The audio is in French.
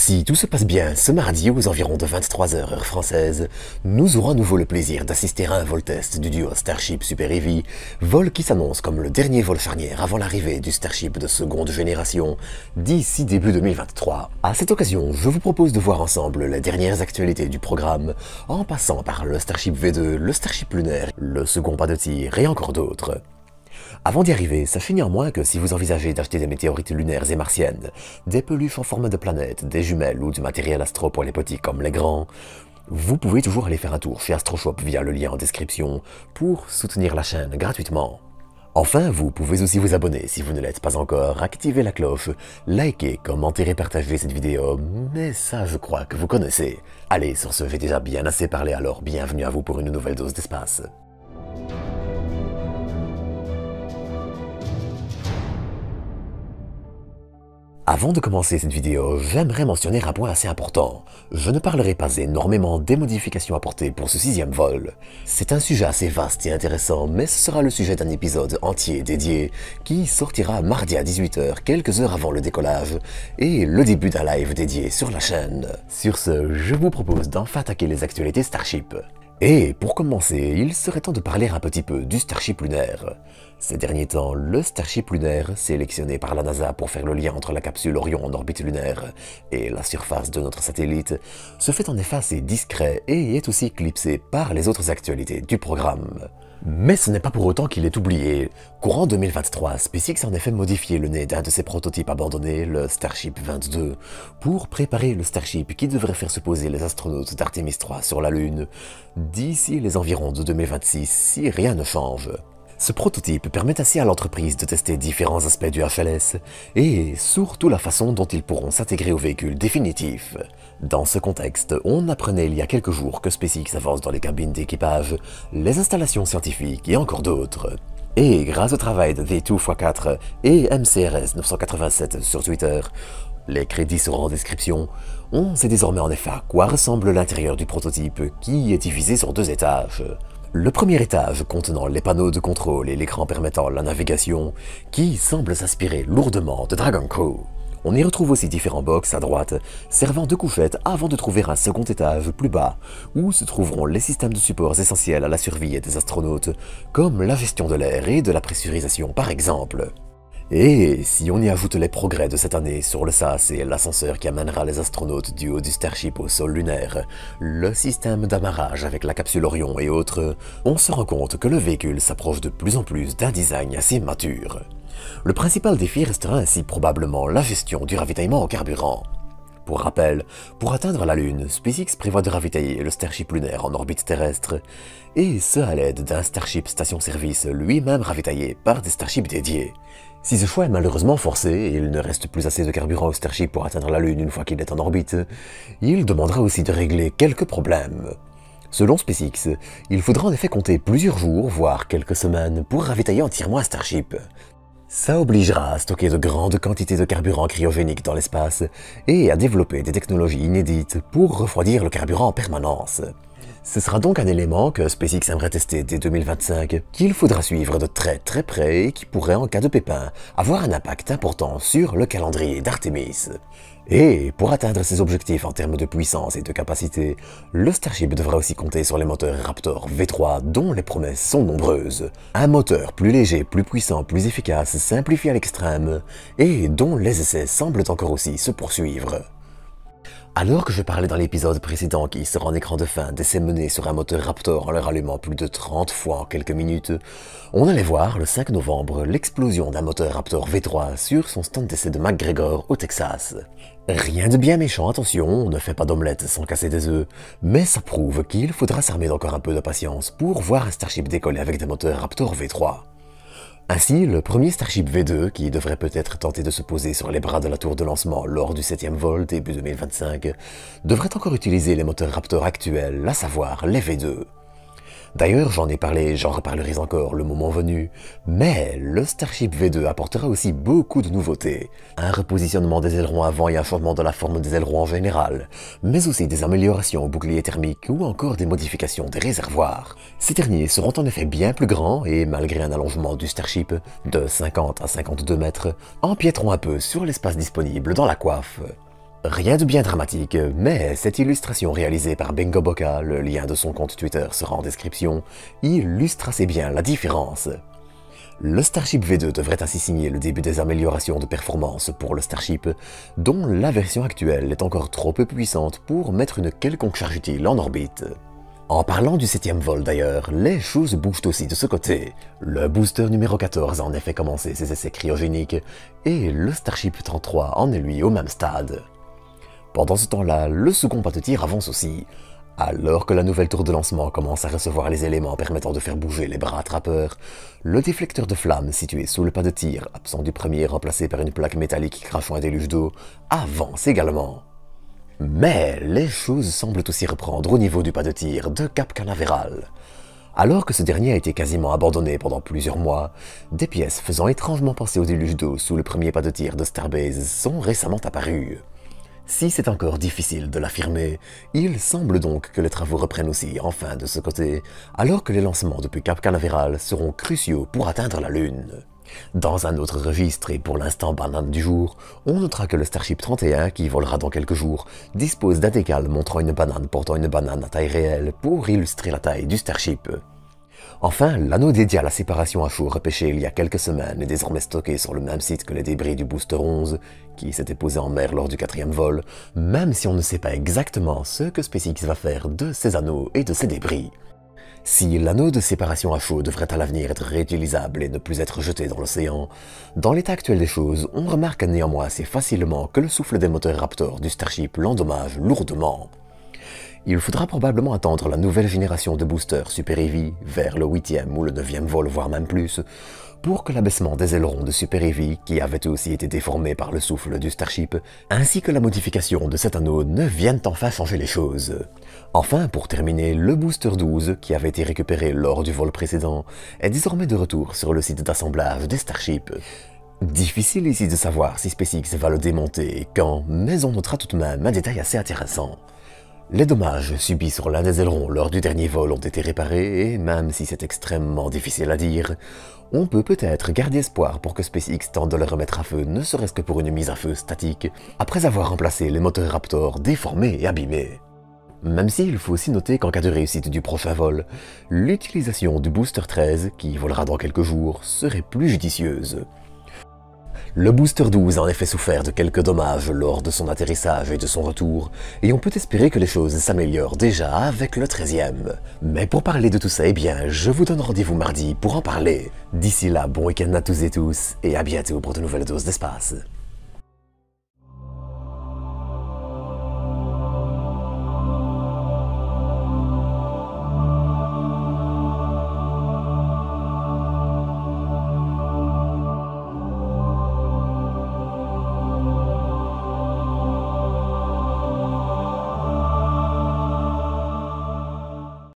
Si tout se passe bien, ce mardi aux environs de 23 h heure française, nous aurons à nouveau le plaisir d'assister à un vol test du duo Starship Super Heavy, vol qui s'annonce comme le dernier vol charnière avant l'arrivée du Starship de seconde génération d'ici début 2023. À cette occasion, je vous propose de voir ensemble les dernières actualités du programme, en passant par le Starship V2, le Starship lunaire, le second pas de tir et encore d'autres. Avant d'y arriver, sachez néanmoins que si vous envisagez d'acheter des météorites lunaires et martiennes, des peluches en forme de planète, des jumelles ou du matériel astro pour les petits comme les grands, vous pouvez toujours aller faire un tour chez AstroShop via le lien en description pour soutenir la chaîne gratuitement. Enfin, vous pouvez aussi vous abonner si vous ne l'êtes pas encore, activer la cloche, liker, commenter et partager cette vidéo, mais ça je crois que vous connaissez. Allez, sur ce, j'ai déjà bien assez parlé, alors bienvenue à vous pour une nouvelle dose d'espace. Avant de commencer cette vidéo, j'aimerais mentionner un point assez important. Je ne parlerai pas énormément des modifications apportées pour ce 6e vol. C'est un sujet assez vaste et intéressant, mais ce sera le sujet d'un épisode entier dédié qui sortira mardi à 18 h, quelques heures avant le décollage, et le début d'un live dédié sur la chaîne. Sur ce, je vous propose d'enfin attaquer les actualités Starship. Et pour commencer, il serait temps de parler un petit peu du Starship lunaire. Ces derniers temps, le Starship lunaire, sélectionné par la NASA pour faire le lien entre la capsule Orion en orbite lunaire et la surface de notre satellite, se fait en effet assez discret et est aussi éclipsé par les autres actualités du programme. Mais ce n'est pas pour autant qu'il est oublié. Courant 2023, SpaceX a en effet modifié le nez d'un de ses prototypes abandonnés, le Starship 22, pour préparer le Starship qui devrait faire se poser les astronautes d'Artemis 3 sur la Lune d'ici les environs de 2026 si rien ne change. Ce prototype permet ainsi à l'entreprise de tester différents aspects du HLS et surtout la façon dont ils pourront s'intégrer au véhicule définitif. Dans ce contexte, on apprenait il y a quelques jours que SpaceX avance dans les cabines d'équipage, les installations scientifiques et encore d'autres. Et grâce au travail de V2x4 et MCRS 987 sur Twitter, les crédits seront en description, on sait désormais en effet à quoi ressemble l'intérieur du prototype qui est divisé sur 2 étages. Le premier étage contenant les panneaux de contrôle et l'écran permettant la navigation, qui semble s'inspirer lourdement de Dragon Crew. On y retrouve aussi différents box à droite, servant de couchette avant de trouver un second étage plus bas, où se trouveront les systèmes de supports essentiels à la survie des astronautes, comme la gestion de l'air et de la pressurisation par exemple. Et si on y ajoute les progrès de cette année sur le SAS et l'ascenseur qui amènera les astronautes du haut du Starship au sol lunaire, le système d'amarrage avec la capsule Orion et autres, on se rend compte que le véhicule s'approche de plus en plus d'un design assez mature. Le principal défi restera ainsi probablement la gestion du ravitaillement en carburant. Pour rappel, pour atteindre la Lune, SpaceX prévoit de ravitailler le Starship lunaire en orbite terrestre, et ce à l'aide d'un Starship station-service lui-même ravitaillé par des Starships dédiés. Si ce choix est malheureusement forcé et il ne reste plus assez de carburant au Starship pour atteindre la Lune une fois qu'il est en orbite, il demandera aussi de régler quelques problèmes. Selon SpaceX, il faudra en effet compter plusieurs jours, voire quelques semaines, pour ravitailler entièrement un Starship. Ça obligera à stocker de grandes quantités de carburant cryogénique dans l'espace et à développer des technologies inédites pour refroidir le carburant en permanence. Ce sera donc un élément que SpaceX aimerait tester dès 2025, qu'il faudra suivre de très près et qui pourrait, en cas de pépin, avoir un impact important sur le calendrier d'Artemis. Et pour atteindre ses objectifs en termes de puissance et de capacité, le Starship devra aussi compter sur les moteurs Raptor V3 dont les promesses sont nombreuses. Un moteur plus léger, plus puissant, plus efficace, simplifié à l'extrême, et dont les essais semblent encore aussi se poursuivre. Alors que je parlais dans l'épisode précédent qui sera en écran de fin d'essais menés sur un moteur Raptor en le rallumant plus de 30 fois en quelques minutes, on allait voir le 5 novembre l'explosion d'un moteur Raptor V3 sur son stand d'essai de McGregor au Texas. Rien de bien méchant, attention, on ne fait pas d'omelette sans casser des œufs, mais ça prouve qu'il faudra s'armer d'encore un peu de patience pour voir un Starship décoller avec des moteurs Raptor V3. Ainsi, le premier Starship V2, qui devrait peut-être tenter de se poser sur les bras de la tour de lancement lors du 7e vol début 2025, devrait encore utiliser les moteurs Raptor actuels, à savoir les V2. D'ailleurs, j'en ai parlé et j'en reparlerai encore le moment venu, mais le Starship V2 apportera aussi beaucoup de nouveautés. Un repositionnement des ailerons avant et un changement de la forme des ailerons en général, mais aussi des améliorations au bouclier thermique ou encore des modifications des réservoirs. Ces derniers seront en effet bien plus grands et malgré un allongement du Starship de 50 à 52 mètres, empiéteront un peu sur l'espace disponible dans la coiffe. Rien de bien dramatique, mais cette illustration réalisée par Bingo Boca, le lien de son compte Twitter sera en description, illustre assez bien la différence. Le Starship V2 devrait ainsi signer le début des améliorations de performance pour le Starship, dont la version actuelle est encore trop peu puissante pour mettre une quelconque charge utile en orbite. En parlant du 7e vol d'ailleurs, les choses bougent aussi de ce côté. Le booster numéro 14 a en effet commencé ses essais cryogéniques, et le Starship 33 en est lui au même stade. Pendant ce temps-là, le second pas de tir avance aussi. Alors que la nouvelle tour de lancement commence à recevoir les éléments permettant de faire bouger les bras attrapeurs, le déflecteur de flammes situé sous le pas de tir, absent du premier remplacé par une plaque métallique crachant un déluge d'eau, avance également. Mais les choses semblent aussi reprendre au niveau du pas de tir de Cap Canaveral. Alors que ce dernier a été quasiment abandonné pendant plusieurs mois, des pièces faisant étrangement penser au déluge d'eau sous le premier pas de tir de Starbase sont récemment apparues. Si c'est encore difficile de l'affirmer, il semble donc que les travaux reprennent aussi enfin de ce côté, alors que les lancements depuis Cap Canaveral seront cruciaux pour atteindre la Lune. Dans un autre registre et pour l'instant banane du jour, on notera que le Starship 31, qui volera dans quelques jours, dispose d'un décal montrant une banane portant une banane à taille réelle pour illustrer la taille du Starship. Enfin, l'anneau dédié à la séparation à chaud repêché il y a quelques semaines est désormais stocké sur le même site que les débris du Booster 11, qui s'était posé en mer lors du 4e vol, même si on ne sait pas exactement ce que SpaceX va faire de ces anneaux et de ces débris. Si l'anneau de séparation à chaud devrait à l'avenir être réutilisable et ne plus être jeté dans l'océan, dans l'état actuel des choses, on remarque néanmoins assez facilement que le souffle des moteurs Raptor du Starship l'endommage lourdement. Il faudra probablement attendre la nouvelle génération de boosters Super Heavy, vers le 8e ou le 9e vol voire même plus, pour que l'abaissement des ailerons de Super Heavy, qui avaient aussi été déformés par le souffle du Starship, ainsi que la modification de cet anneau ne viennent enfin changer les choses. Enfin, pour terminer, le booster 12, qui avait été récupéré lors du vol précédent, est désormais de retour sur le site d'assemblage des Starship. Difficile ici de savoir si SpaceX va le démonter et quand, mais on notera tout de même un détail assez intéressant. Les dommages subis sur l'un des ailerons lors du dernier vol ont été réparés et même si c'est extrêmement difficile à dire, on peut peut-être garder espoir pour que SpaceX tente de le remettre à feu ne serait-ce que pour une mise à feu statique, après avoir remplacé les moteurs Raptor déformés et abîmés. Même s'il faut aussi noter qu'en cas de réussite du prochain vol, l'utilisation du Booster 13, qui volera dans quelques jours, serait plus judicieuse. Le Booster 12 a en effet souffert de quelques dommages lors de son atterrissage et de son retour, et on peut espérer que les choses s'améliorent déjà avec le 13e. Mais pour parler de tout ça, eh bien, je vous donne rendez-vous mardi pour en parler. D'ici là, bon week-end à tous et tous, et à bientôt pour de nouvelles doses d'espace.